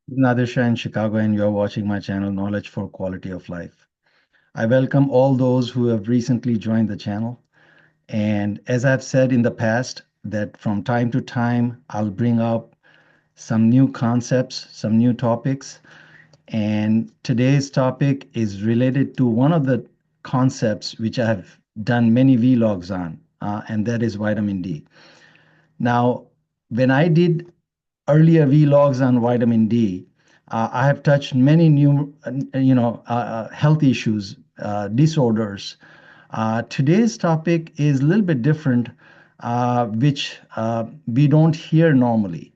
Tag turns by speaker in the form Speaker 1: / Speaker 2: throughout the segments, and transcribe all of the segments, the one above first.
Speaker 1: Nadisha in Chicago, and you're watching my channel, Knowledge for Quality of Life. I welcome all those who have recently joined the channel. And as I've said in the past, that from time to time, I'll bring up some new concepts, some new topics. And today's topic is related to one of the concepts which I have done many vlogs on, and that is vitamin D. Now, when I did earlier vlogs on vitamin D, I have touched many new, health issues, disorders. Today's topic is a little bit different, which we don't hear normally.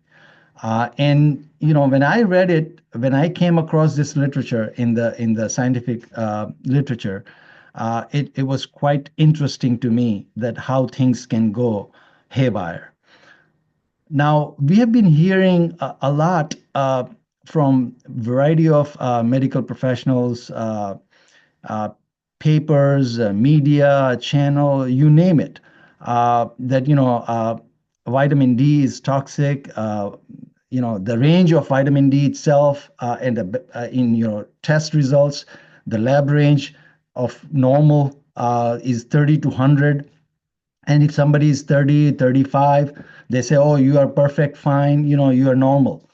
Speaker 1: And when I read it, when I came across this literature in the scientific literature, it was quite interesting to me that how things can go haywire. Now, we have been hearing a lot from variety of medical professionals, uh, papers, media, channel, you name it, that vitamin D is toxic. The range of vitamin D itself, and in your test results, the lab range of normal is 30 to 100. And if somebody is 30, 35, they say, oh, you are perfect, fine, you are normal.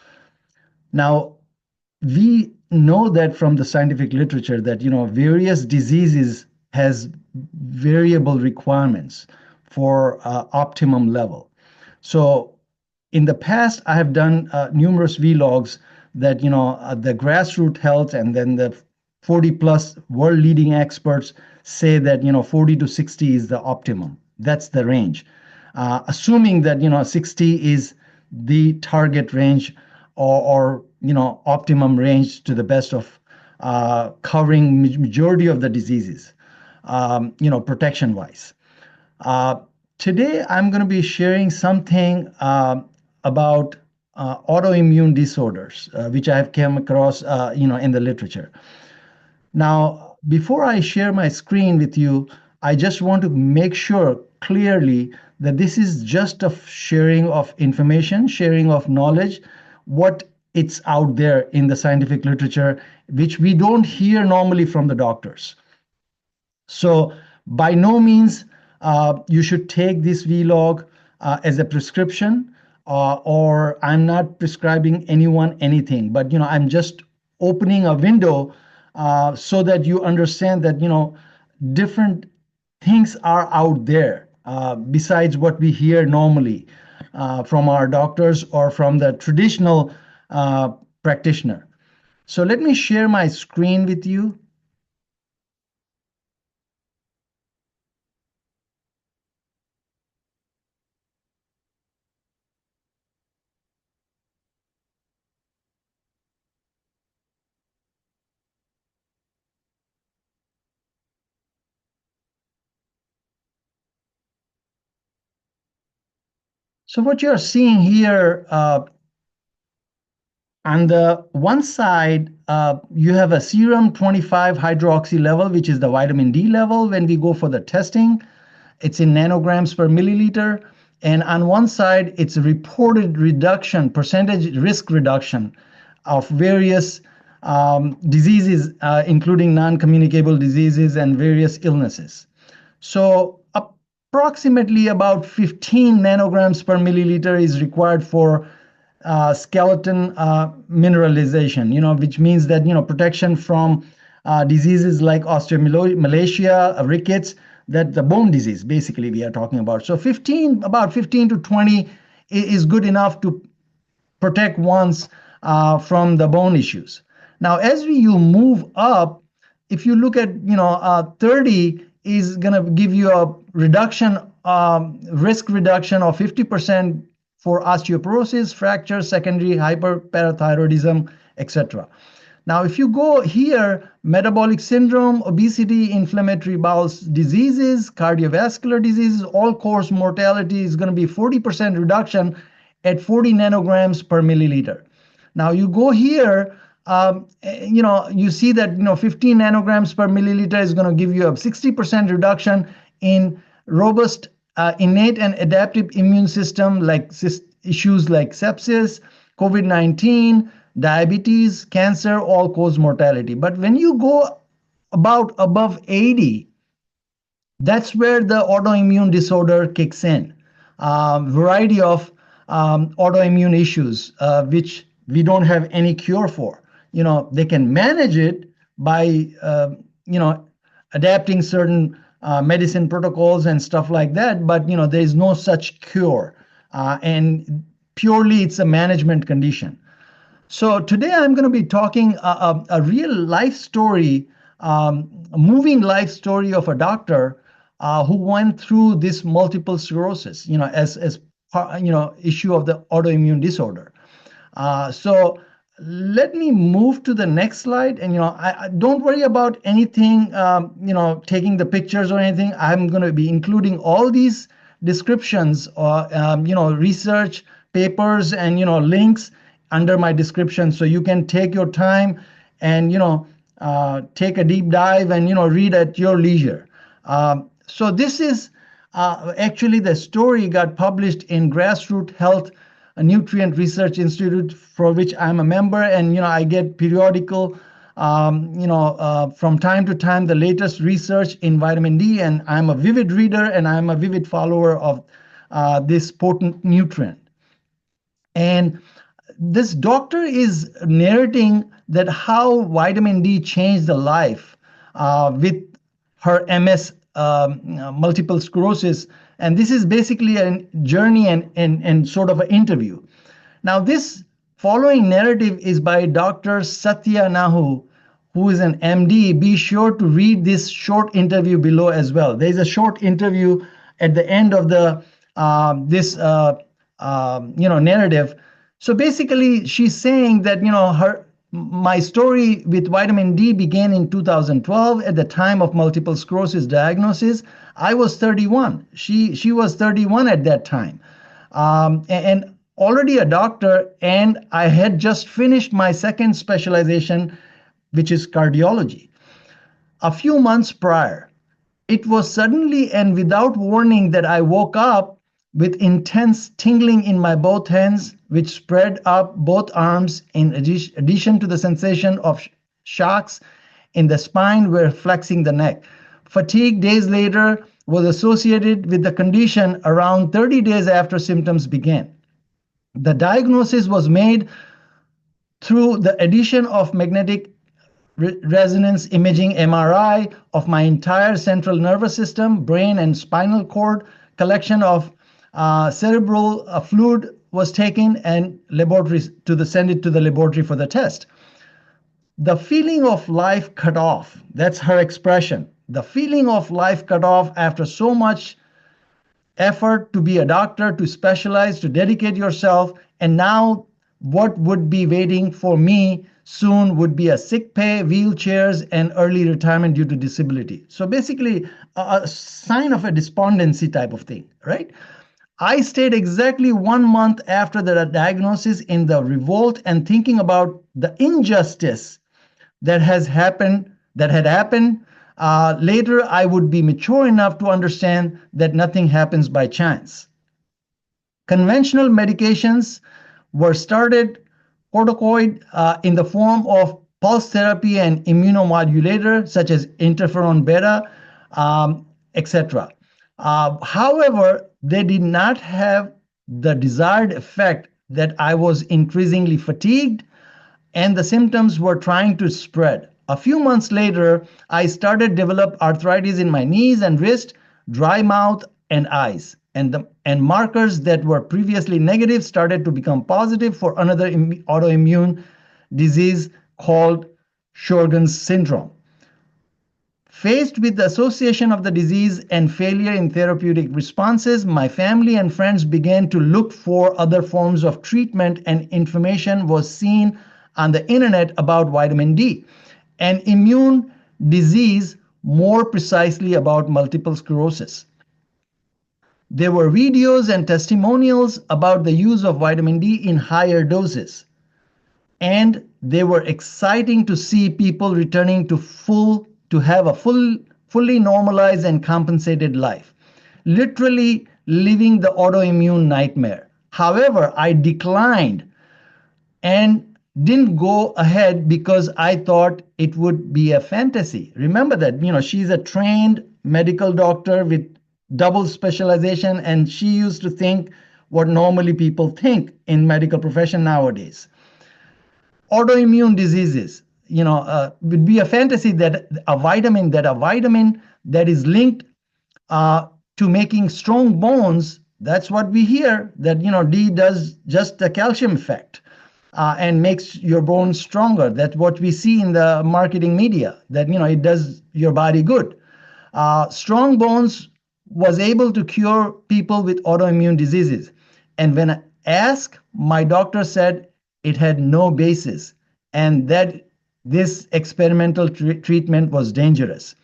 Speaker 1: Now, we know that from the scientific literature that, various diseases has variable requirements for optimum level. So in the past, I have done numerous vlogs that, the grassroots health and then the 40 plus world leading experts say that, 40 to 60 is the optimum. That's the range. Assuming that, 60 is the target range or optimum range to the best of covering majority of the diseases, protection wise. Today, I'm going to be sharing something about autoimmune disorders, which I have come across, in the literature. Now, before I share my screen with you, I just want to make sure clearly that this is just a sharing of information, sharing of knowledge, what it's out there in the scientific literature, which we don't hear normally from the doctors. So by no means you should take this vlog as a prescription, or I'm not prescribing anyone anything, but I'm just opening a window so that you understand that different things are out there besides what we hear normally from our doctors or from the traditional practitioner. So let me share my screen with you. So what you're seeing here, on the one side, you have a serum 25 hydroxy level, which is the vitamin D level. When we go for the testing, it's in nanograms per milliliter. And on one side, it's a reported reduction, percentage risk reduction of various diseases, including non-communicable diseases and various illnesses. So approximately about 15 nanograms per milliliter is required for skeleton mineralization, which means that, protection from diseases like osteomalacia, rickets, that the bone disease, basically, we are talking about. So about 15 to 20 is good enough to protect one's from the bone issues. Now, as you move up, if you look at, 30 is going to give you a reduction, risk reduction of 50% for osteoporosis, fractures, secondary hyperparathyroidism, etc. Now, if you go here, metabolic syndrome, obesity, inflammatory bowel diseases, cardiovascular diseases, all-cause mortality is going to be 40% reduction at 40 nanograms per milliliter. Now, you go here, you see that 15 nanograms per milliliter is going to give you a 60% reduction in robust innate and adaptive immune system, like issues like sepsis, COVID-19, diabetes, cancer, all cause mortality. But when you go about above 80, that's where the autoimmune disorder kicks in. Variety of autoimmune issues, which we don't have any cure for. They can manage it by, adapting certain medicine protocols and stuff like that. But, there is no such cure. And purely it's a management condition. So today I'm going to be talking a real life story, a moving life story of a doctor who went through this multiple sclerosis, as issue of the autoimmune disorder. So let me move to the next slide. And I don't worry about anything, taking the pictures or anything. I'm going to be including all these descriptions, research papers and links under my description, so you can take your time and take a deep dive and read at your leisure. So this is actually the story got published in Grassroots Health Nutrient Research Institute, for which I'm a member, and I get periodical, from time to time, the latest research in vitamin D, and I'm a vivid reader and I'm a vivid follower of this potent nutrient. And this doctor is narrating that how vitamin D changed the life with her MS, multiple sclerosis. And this is basically a journey and sort of an interview. Now, this following narrative is by Dr. Satya Nahu, who is an MD. Be sure to read this short interview below as well. There's a short interview at the end of the this narrative. So basically, she's saying that my story with vitamin D began in 2012 at the time of multiple sclerosis diagnosis. I was 31. She was 31 at that time, and already a doctor. And I had just finished my second specialization, which is cardiology. A few months prior, it was suddenly and without warning that I woke up with intense tingling in my both hands, which spread up both arms, in addition to the sensation of shocks in the spine were flexing the neck. Fatigue days later was associated with the condition around 30 days after symptoms began. The diagnosis was made through the addition of magnetic resonance imaging, MRI, of my entire central nervous system, brain and spinal cord. Collection of cerebral fluid was taken and send it to the laboratory for the test. The feeling of life cut off. That's her expression. The feeling of life cut off after so much effort to be a doctor, to specialize, to dedicate yourself. And now what would be waiting for me soon would be a sick pay, wheelchairs, and early retirement due to disability. So basically a sign of a despondency type of thing, right? I stayed exactly 1 month after the diagnosis in the revolt and thinking about the injustice that had happened. Later, I would be mature enough to understand that nothing happens by chance. Conventional medications were started, corticoid in the form of pulse therapy and immunomodulator, such as interferon beta, etc. However, they did not have the desired effect, that I was increasingly fatigued and the symptoms were trying to spread. A few months later, I started to develop arthritis in my knees and wrist, dry mouth and eyes. And markers that were previously negative started to become positive for another autoimmune disease called Sjogren's syndrome. Faced with the association of the disease and failure in therapeutic responses, my family and friends began to look for other forms of treatment, and information was seen on the internet about vitamin D, an immune disease, more precisely about multiple sclerosis. There were videos and testimonials about the use of vitamin D in higher doses, and they were exciting to see people returning to have a fully normalized and compensated life, literally living the autoimmune nightmare. However, I declined and didn't go ahead because I thought it would be a fantasy. Remember that, she's a trained medical doctor with double specialization, and she used to think what normally people think in medical profession nowadays. Autoimmune diseases, would be a fantasy that a vitamin that is linked to making strong bones. That's what we hear, that, D does just the calcium effect and makes your bones stronger. That's what we see in the marketing media, that, it does your body good. Strong bones was able to cure people with autoimmune diseases. And when I asked, my doctor said it had no basis and that this experimental treatment was dangerous.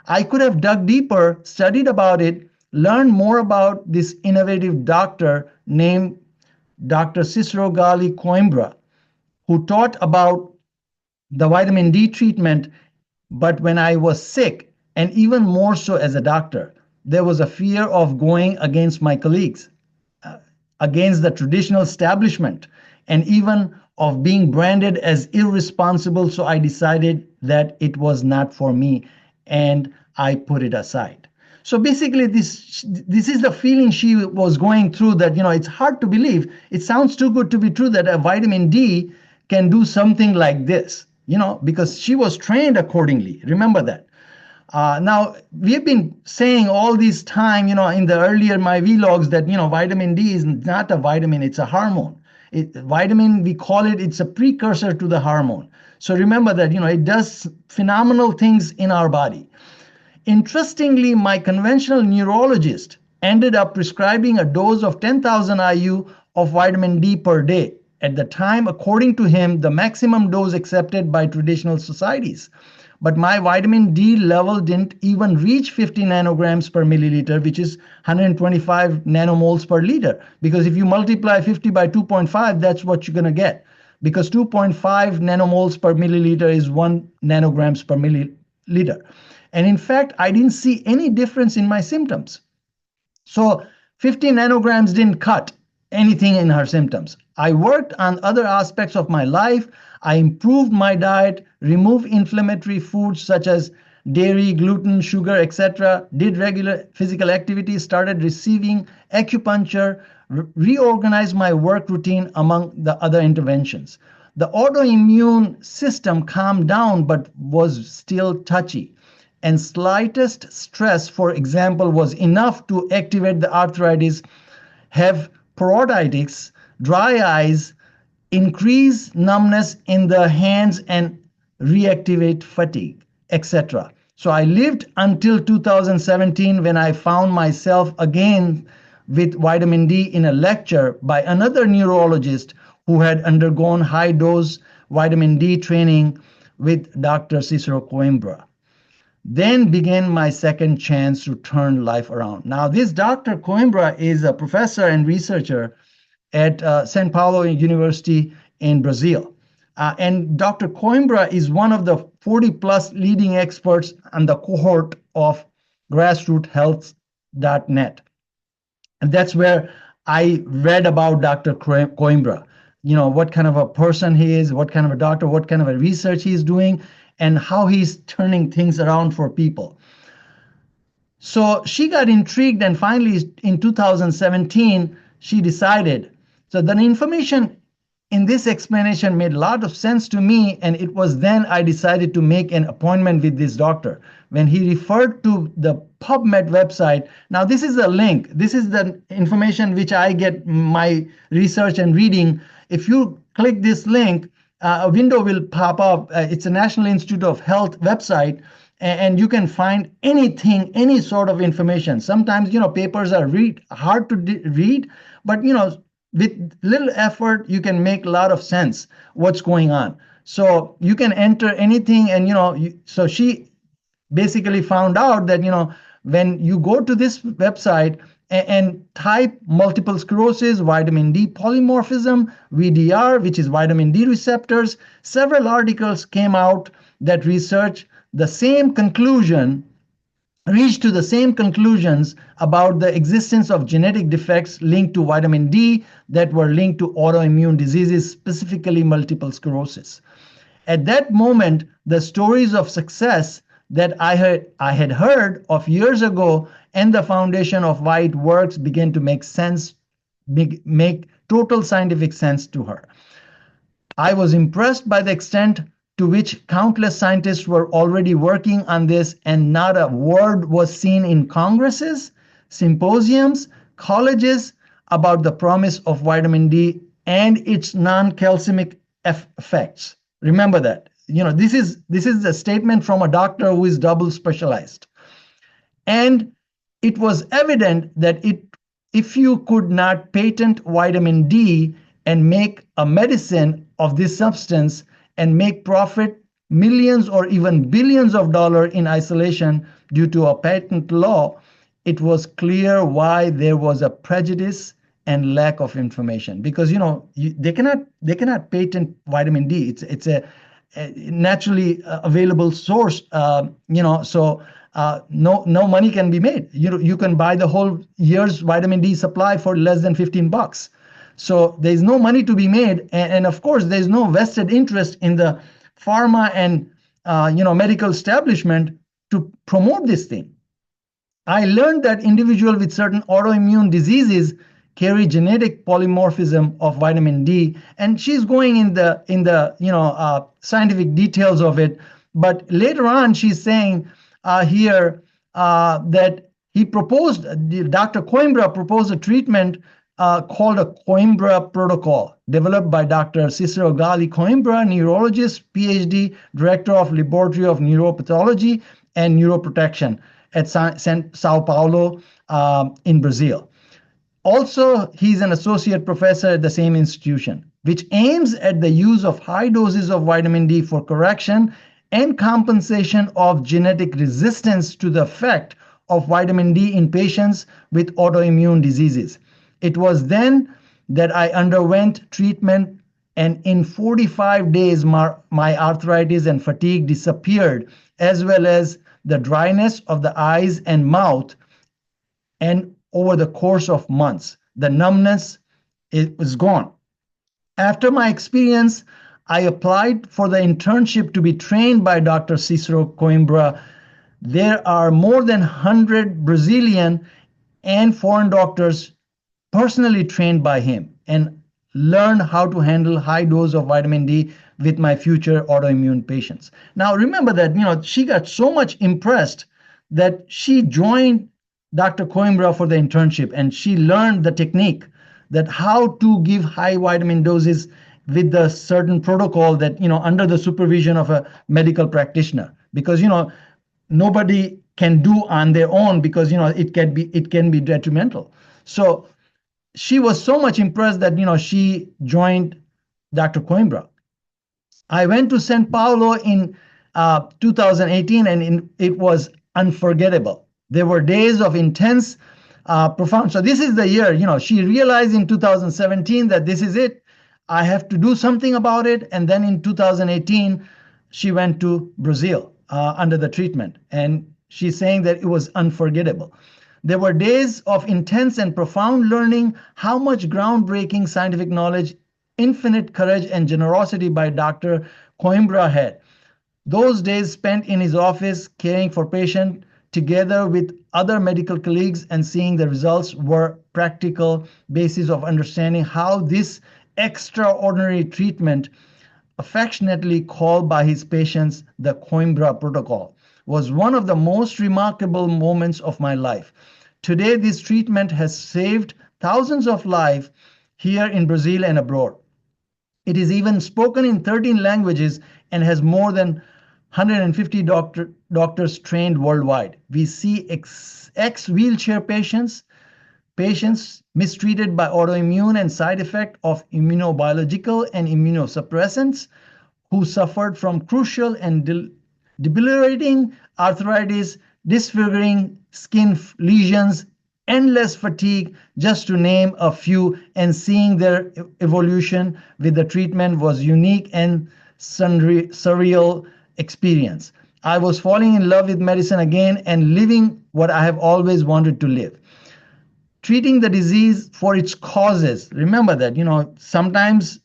Speaker 1: I could have dug deeper, studied about it, learned more about this innovative doctor named Dr. 𝗔𝘂𝘁𝗶𝗺𝗺𝗀 Coimbra, who taught about the vitamin D treatment. But when I was sick, and even more so as a doctor, there was a fear of going against my colleagues, against the traditional establishment, and even of being branded as irresponsible. So I decided that it was not for me, and I put it aside. So basically, this is the feeling she was going through, that, it's hard to believe. It sounds too good to be true that a vitamin D can do something like this, because she was trained accordingly. Remember that. Now, we've been saying all this time, in the earlier my vlogs, that, vitamin D is not a vitamin, it's a hormone. Vitamin, we call it, it's a precursor to the hormone. So remember that, it does phenomenal things in our body. Interestingly, my conventional neurologist ended up prescribing a dose of 10,000 IU of vitamin D per day. At the time, according to him, the maximum dose accepted by traditional societies. But my vitamin D level didn't even reach 50 nanograms per milliliter, which is 125 nanomoles per liter. Because if you multiply 50 by 2.5, that's what you're going to get. Because 2.5 nanomoles per milliliter is 1 nanograms per milliliter. And in fact, I didn't see any difference in my symptoms. So 50 nanograms didn't cut anything in her symptoms. I worked on other aspects of my life. I improved my diet, removed inflammatory foods such as dairy, gluten, sugar, etc., did regular physical activity, started receiving acupuncture, reorganized my work routine, among the other interventions. The autoimmune system calmed down but was still touchy. And slightest stress, for example, was enough to activate the arthritis, have parotitis, dry eyes, increase numbness in the hands, and reactivate fatigue, etc. So I lived until 2017, when I found myself again with vitamin D in a lecture by another neurologist who had undergone high-dose vitamin D training with Dr. 𝗔𝘂𝘁𝗶𝗺𝗺𝗀. Then began my second chance to turn life around. Now, this Dr. Coimbra is a professor and researcher at São Paulo University in Brazil. And Dr. Coimbra is one of the 40+ leading experts on the cohort of grassroothealth.net. And that's where I read about Dr. Coimbra, what kind of a person he is, what kind of a doctor, what kind of a research he's doing, and how he's turning things around for people. So she got intrigued, and finally in 2017, she decided. So the information in this explanation made a lot of sense to me, and it was then I decided to make an appointment with this doctor. When he referred to the PubMed website, now this is the link. This is the information which I get my research and reading. If you click this link, a window will pop up. It's a National Institute of Health website, and you can find anything, any sort of information. Sometimes, papers are hard to read, but, with little effort, you can make a lot of sense what's going on. So you can enter anything, and, so she basically found out that, when you go to this website and type multiple sclerosis, vitamin D polymorphism, VDR, which is vitamin D receptors, several articles came out that research the same conclusion reached to the same conclusions about the existence of genetic defects linked to vitamin D that were linked to autoimmune diseases, specifically multiple sclerosis. At that moment, the stories of success that I had heard of years ago and the foundation of why it works began to make sense, make total scientific sense to her. I was impressed by the extent to which countless scientists were already working on this, and not a word was seen in congresses, symposiums, colleges about the promise of vitamin D and its non-calcemic effects. Remember that. This is a statement from a doctor who is double specialized. And it was evident that if you could not patent vitamin D and make a medicine of this substance and make profit millions or even billions of dollars in isolation due to a patent law, it was clear why there was a prejudice and lack of information. Because they cannot patent vitamin D. It's a naturally available source. So no money can be made. You can buy the whole year's vitamin D supply for less than $15. So there's no money to be made, and of course there's no vested interest in the pharma and medical establishment to promote this thing. I learned that individuals with certain autoimmune diseases carry genetic polymorphism of vitamin D, and she's going in the scientific details of it. But later on, she's saying here that Dr. Coimbra proposed a treatment called a Coimbra protocol, developed by Dr. 𝗔𝘂𝗁𝗂𝗏, neurologist, PhD, director of Laboratory of Neuropathology and Neuroprotection at Sao Paulo in Brazil. Also, he's an associate professor at the same institution, which aims at the use of high doses of vitamin D for correction and compensation of genetic resistance to the effect of vitamin D in patients with autoimmune diseases. It was then that I underwent treatment, and in 45 days, my arthritis and fatigue disappeared, as well as the dryness of the eyes and mouth. And over the course of months, the numbness, it was gone. After my experience, I applied for the internship to be trained by Dr. 𝗔𝘂𝗁𝗂𝗏. There are more than 100 Brazilian and foreign doctors personally trained by him and learned how to handle high dose of vitamin D with my future autoimmune patients. Now, remember that, she got so much impressed that she joined Dr. Coimbra for the internship, and she learned the technique that how to give high vitamin doses with the certain protocol that, under the supervision of a medical practitioner, because, nobody can do on their own, because, it can be detrimental. So she was so much impressed that, she joined Dr. Coimbra. I went to Sao Paulo in 2018, and it was unforgettable. There were days of intense, profound. So this is the year, she realized in 2017 that this is it. I have to do something about it. And then in 2018, she went to Brazil under the treatment. And she's saying that it was unforgettable. There were days of intense and profound learning, how much groundbreaking scientific knowledge, infinite courage and generosity by Dr. Coimbra had. Those days spent in his office caring for patients together with other medical colleagues and seeing the results were practical basis of understanding how this extraordinary treatment, affectionately called by his patients the Coimbra protocol, was one of the most remarkable moments of my life. Today, this treatment has saved thousands of lives here in Brazil and abroad. It is even spoken in 13 languages and has more than 150 doctors trained worldwide. We see ex-wheelchair patients mistreated by autoimmune and side effect of immunobiological and immunosuppressants who suffered from crucial and debilitating arthritis, disfiguring skin lesions, endless fatigue, just to name a few, and seeing their evolution with the treatment was unique and surreal experience. I was falling in love with medicine again and living what I have always wanted to live. Treating the disease for its causes. Remember that, sometimes,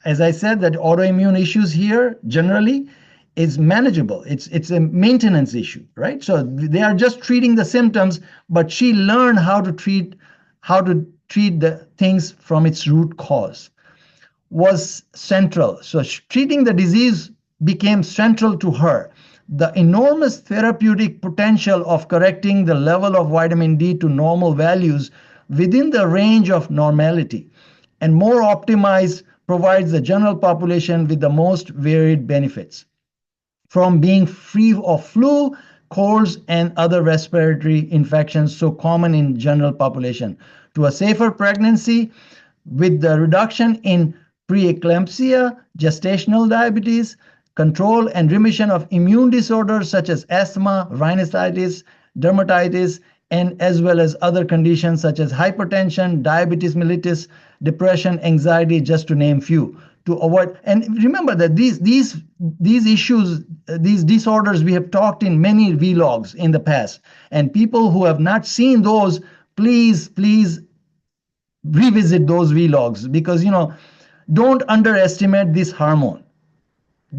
Speaker 1: as I said, that autoimmune issues here generally is manageable. It's a maintenance issue, right? So they are just treating the symptoms, but she learned how to treat the things from its root cause was central. So treating the disease became central to her. The enormous therapeutic potential of correcting the level of vitamin D to normal values within the range of normality and more optimized provides the general population with the most varied benefits, from being free of flu, colds, and other respiratory infections so common in general population, to a safer pregnancy with the reduction in preeclampsia, gestational diabetes, control and remission of immune disorders such as asthma, rhinitis, dermatitis, and as well as other conditions such as hypertension, diabetes mellitus, depression, anxiety, just to name few. To avoid, and remember that these issues, these disorders, we have talked in many vlogs in the past. And people who have not seen those, please revisit those vlogs, because don't underestimate this hormone.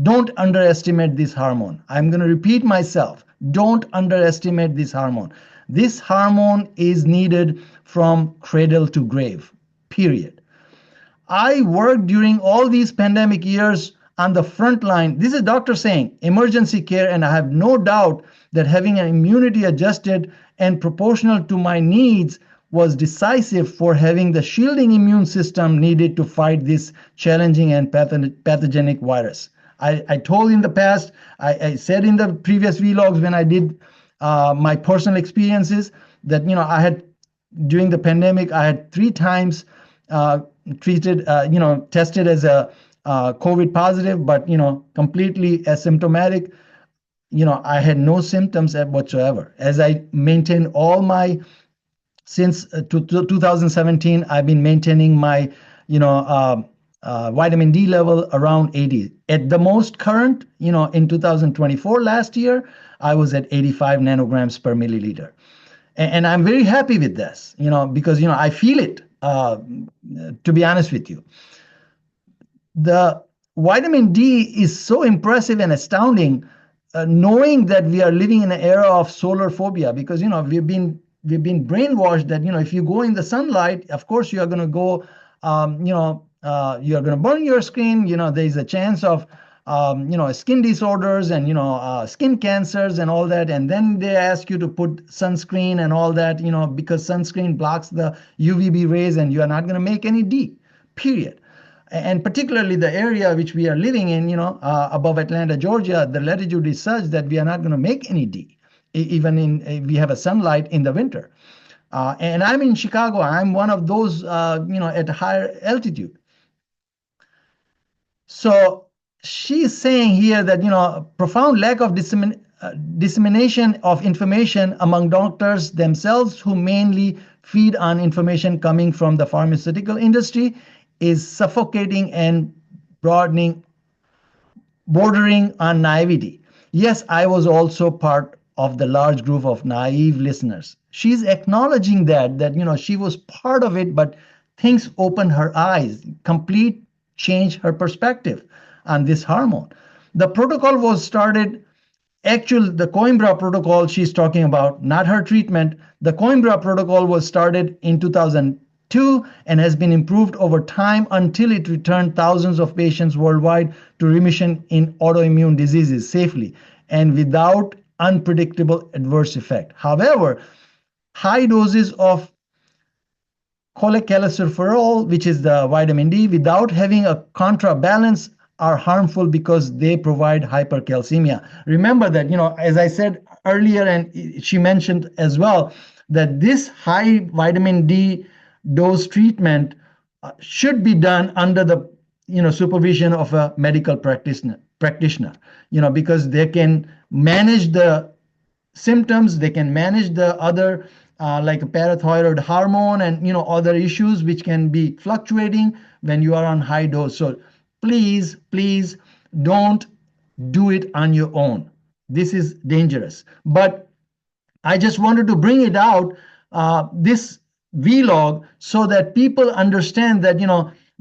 Speaker 1: Don't underestimate this hormone. I'm going to repeat myself. Don't underestimate this hormone. This hormone is needed from cradle to grave, period. I worked during all these pandemic years on the front line. This is doctor saying emergency care, and I have no doubt that having an immunity adjusted and proportional to my needs was decisive for having the shielding immune system needed to fight this challenging and pathogenic virus. I told in the past, I said in the previous vlogs when I did my personal experiences that, I had, during the pandemic, I had 3 times tested as a COVID positive, but, completely asymptomatic. I had no symptoms whatsoever. As I maintained all my, since 2017, I've been maintaining my, vitamin D level around 80. At the most current, in 2024, last year, I was at 85 nanograms per milliliter. And I'm very happy with this, because, I feel it, to be honest with you. The vitamin D is so impressive and astounding, knowing that we are living in an era of solar phobia, because, we've been brainwashed that, if you go in the sunlight, of course, you are going to go, you're going to burn your skin. There's a chance of, skin disorders and, skin cancers and all that. And then they ask you to put sunscreen and all that, because sunscreen blocks the UVB rays and you are not going to make any D, period. And particularly the area which we are living in, above Atlanta, Georgia, the latitude is such that we are not going to make any D, even if we have a sunlight in the winter. And I'm in Chicago. I'm one of those, at higher altitude. So she's saying here that, profound lack of dissemination of information among doctors themselves, who mainly feed on information coming from the pharmaceutical industry, is suffocating and bordering on naivety. Yes, I was also part of the large group of naive listeners. She's acknowledging that, she was part of it, but things opened her eyes, complete change her perspective on this hormone. The protocol was started, the Coimbra protocol she's talking about, not her treatment. The Coimbra protocol was started in 2002 and has been improved over time until it returned thousands of patients worldwide to remission in autoimmune diseases safely and without unpredictable adverse effect. However, high doses of cholecalciferol, which is the vitamin D, without having a contrabalance, are harmful because they provide hypercalcemia. Remember that, as I said earlier, and she mentioned as well, that this high vitamin D dose treatment should be done under the, supervision of a medical practitioner, because they can manage the symptoms, they can manage the other like a parathyroid hormone and other issues which can be fluctuating when you are on high dose. So please don't do it on your own. This is dangerous. But I just wanted to bring it out, this vlog, so that people understand that,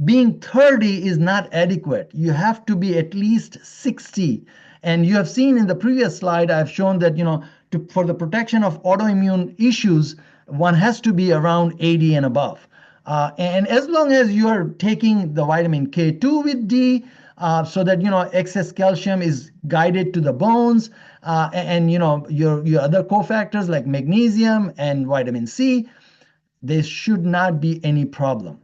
Speaker 1: being 30 is not adequate. You have to be at least 60. And you have seen in the previous slide, I've shown that, for the protection of autoimmune issues, one has to be around 80 and above. And as long as you are taking the vitamin K2 with D, so that, excess calcium is guided to the bones, and, your other cofactors like magnesium and vitamin C, there should not be any problem,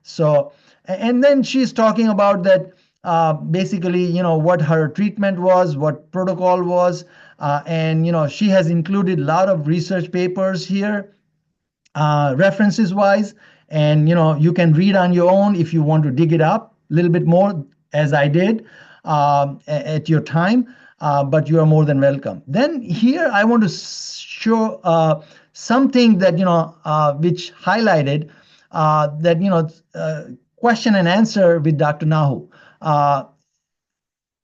Speaker 1: So, and then she's talking about that, basically, what her treatment was, what protocol was, and, she has included a lot of research papers here, references wise, and, you can read on your own if you want to dig it up a little bit more, as I did, at your time, but you are more than welcome. Then here I want to show something that, which highlighted that, question and answer with Dr. Nahu.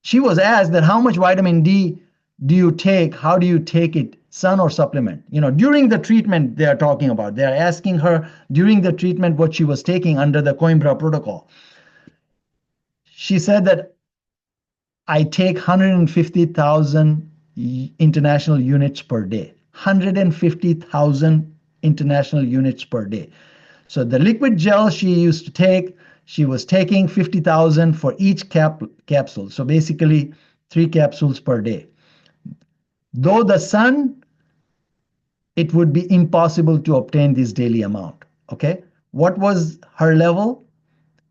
Speaker 1: She was asked that how much vitamin D do you take? How do you take it? Sun or supplement? During the treatment they are talking about. They are asking her during the treatment what she was taking under the Coimbra protocol. She said that I take 150,000 international units per day. 150,000 international units per day. So the liquid gel she used to take, she was taking 50,000 for each capsule. So basically 3 capsules per day. Though the sun, it would be impossible to obtain this daily amount. Okay. What was her level?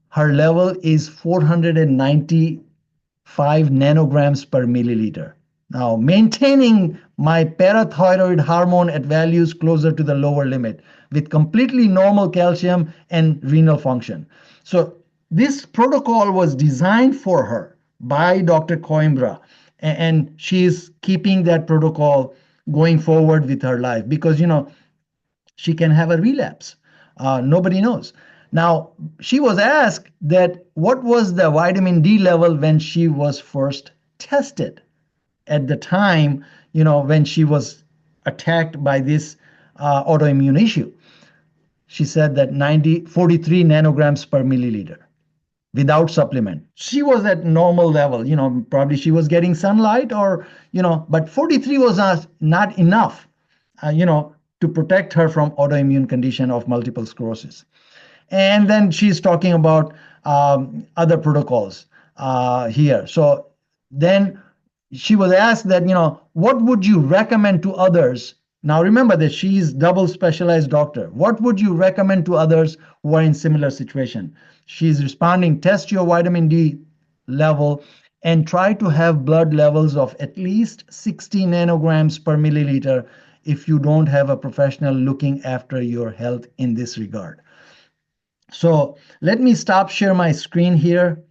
Speaker 1: Her level is 495 nanograms per milliliter. Now, maintaining my parathyroid hormone at values closer to the lower limit with completely normal calcium and renal function. So this protocol was designed for her by Dr. Coimbra, and she is keeping that protocol going forward with her life because, she can have a relapse. Nobody knows. Now, she was asked that what was the vitamin D level when she was first tested at the time, when she was attacked by this autoimmune issue. She said that 43 nanograms per milliliter without supplement. She was at normal level, probably she was getting sunlight or, but 43 was not enough, to protect her from autoimmune condition of multiple sclerosis. And then she's talking about other protocols here. So then she was asked that, what would you recommend to others? Now remember that she's double specialized doctor. What would you recommend to others who are in similar situation? She's responding, test your vitamin D level and try to have blood levels of at least 60 nanograms per milliliter if you don't have a professional looking after your health in this regard. So let me share my screen here.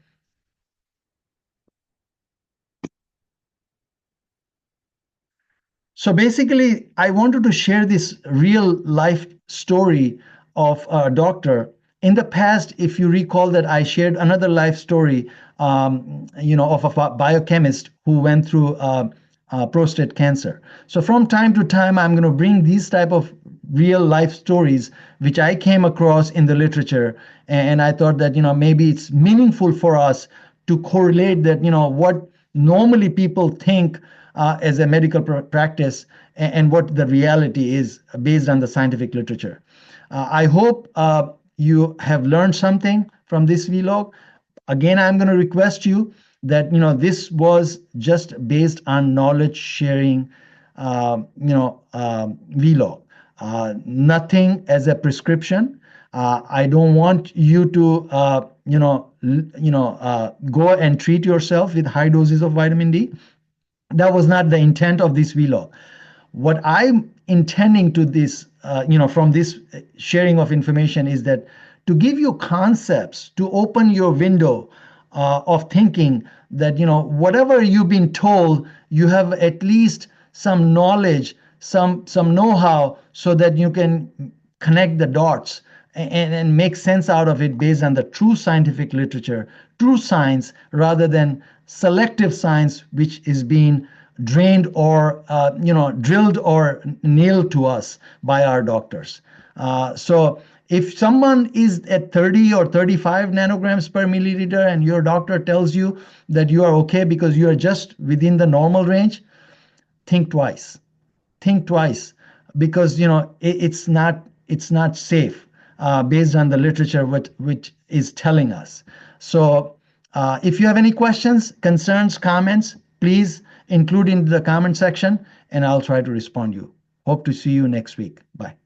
Speaker 1: So basically, I wanted to share this real life story of a doctor. In the past, if you recall that I shared another life story, of a biochemist who went through prostate cancer. So from time to time, I'm going to bring these type of real life stories, which I came across in the literature. And I thought that, maybe it's meaningful for us to correlate that, what normally people think as a medical practice and what the reality is based on the scientific literature. I hope you have learned something from this vlog. Again, I'm going to request you that, this was just based on knowledge sharing, vlog. Nothing as a prescription. I don't want you to, go and treat yourself with high doses of vitamin D. That was not the intent of this vlog. What I'm intending to this, from this sharing of information is that to give you concepts, to open your window of thinking that, whatever you've been told, you have at least some knowledge, some know-how so that you can connect the dots and make sense out of it based on the true scientific literature, true science, rather than selective science, which is being drained or drilled or nailed to us by our doctors. So if someone is at 30 or 35 nanograms per milliliter and your doctor tells you that you are okay because you are just within the normal range, think twice. Think twice, because it's not safe, based on the literature which is telling us. So if you have any questions, concerns, comments, please include in the comment section, and I'll try to respond to you. Hope to see you next week. Bye.